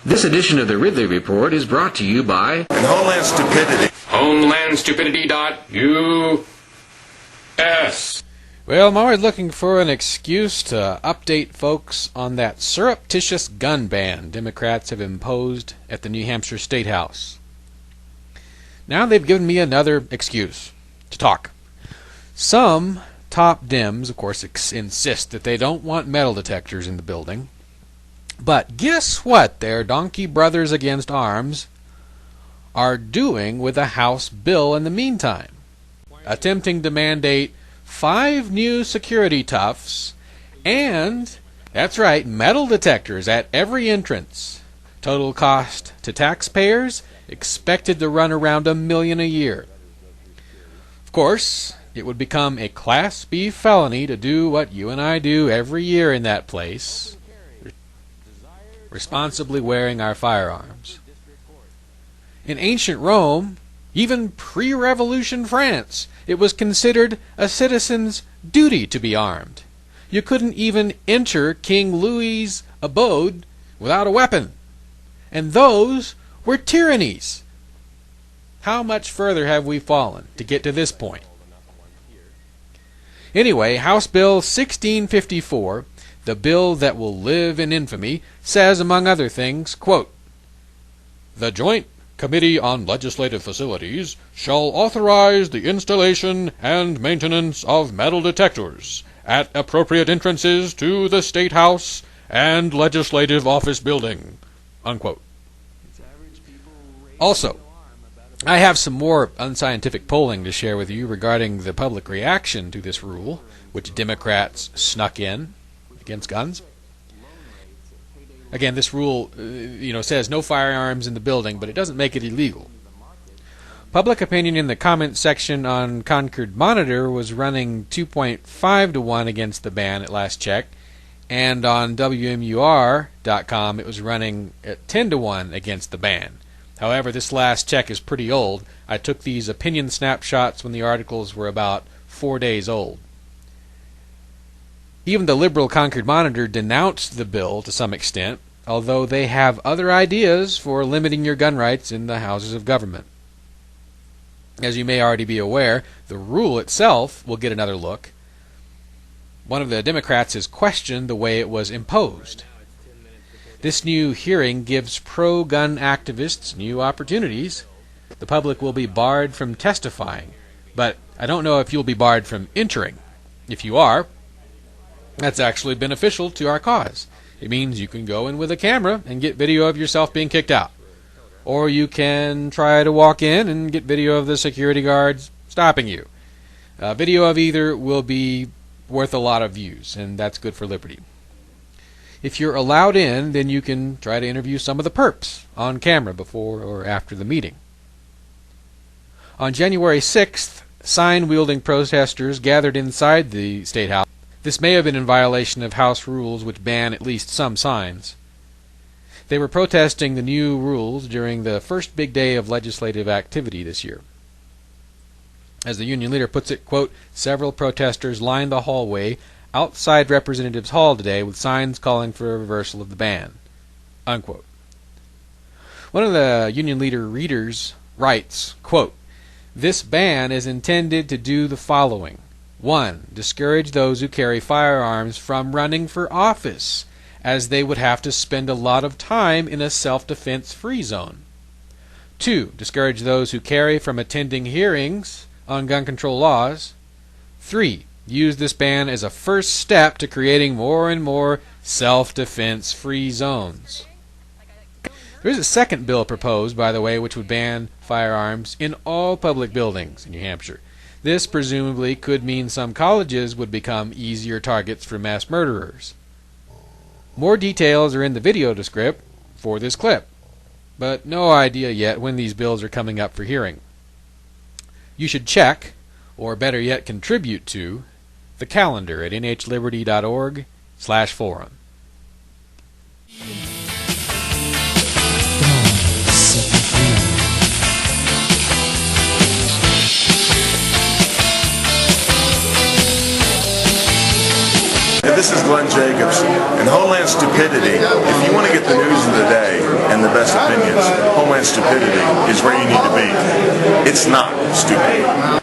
This edition of the Ridley Report is brought to you by Homeland Stupidity. HomelandStupidity.us. Well, I'm always looking for an excuse to update folks on that surreptitious gun ban Democrats have imposed at the New Hampshire State House. Now they've given me another excuse to talk. Some top Dems, of course, insist that they don't want metal detectors in the building. But guess what their donkey brothers against arms are doing with a House bill in the meantime? Attempting to mandate 5 new security toughs and, that's right, metal detectors at every entrance. Total cost to taxpayers expected to run around $1 million a year. Of course, it would become a Class B felony to do what you and I do every year in that place, responsibly wearing our firearms. In ancient Rome, even pre-revolution France, it was considered a citizen's duty to be armed. You couldn't even enter King Louis's abode without a weapon. And those were tyrannies. How much further have we fallen to get to this point? Anyway, House Bill 1654, the bill that will live in infamy, says, among other things, quote, "The Joint Committee on Legislative Facilities shall authorize the installation and maintenance of metal detectors at appropriate entrances to the State House and Legislative Office Building." Unquote. Also, I have some more unscientific polling to share with you regarding the public reaction to this rule, which Democrats snuck in against guns. Again, this rule says no firearms in the building, but it doesn't make it illegal. Public opinion in the comments section on Concord Monitor was running 2.5 to 1 against the ban at last check, and on WMUR.com it was running at 10 to 1 against the ban. However, this last check is pretty old. I took these opinion snapshots when the articles were about 4 days old. Even the liberal Concord Monitor denounced the bill to some extent, although they have other ideas for limiting your gun rights in the houses of government. As you may already be aware, the rule itself will get another look. One of the Democrats has questioned the way it was imposed. This new hearing gives pro-gun activists new opportunities. The public will be barred from testifying, but I don't know if you'll be barred from entering. If you are, that's actually beneficial to our cause. It means you can go in with a camera and get video of yourself being kicked out. Or you can try to walk in and get video of the security guards stopping you. Video of either will be worth a lot of views, and that's good for liberty. If you're allowed in, then you can try to interview some of the perps on camera before or after the meeting. On January 6th, sign-wielding protesters gathered inside the State House. This may have been in violation of House rules which ban at least some signs. They were protesting the new rules during the first big day of legislative activity this year. As the union leader puts it, quote, "Several protesters lined the hallway outside Representatives Hall today with signs calling for a reversal of the ban." Unquote. One of the union leader readers writes, quote, "This ban is intended to do the following. 1. Discourage those who carry firearms from running for office, as they would have to spend a lot of time in a self-defense free zone. 2. Discourage those who carry from attending hearings on gun control laws. 3. Use this ban as a first step to creating more and more self-defense free zones." There is a second bill proposed, by the way, which would ban firearms in all public buildings in New Hampshire. This presumably could mean some colleges would become easier targets for mass murderers. More details are in the video descript for this clip, but no idea yet when these bills are coming up for hearing. You should check, or better yet contribute to, the calendar at nhliberty.org/forum. This is Glenn Jacobs. In Homeland Stupidity, if you want to get the news of the day and stupidity is where you need to be. It's not stupid.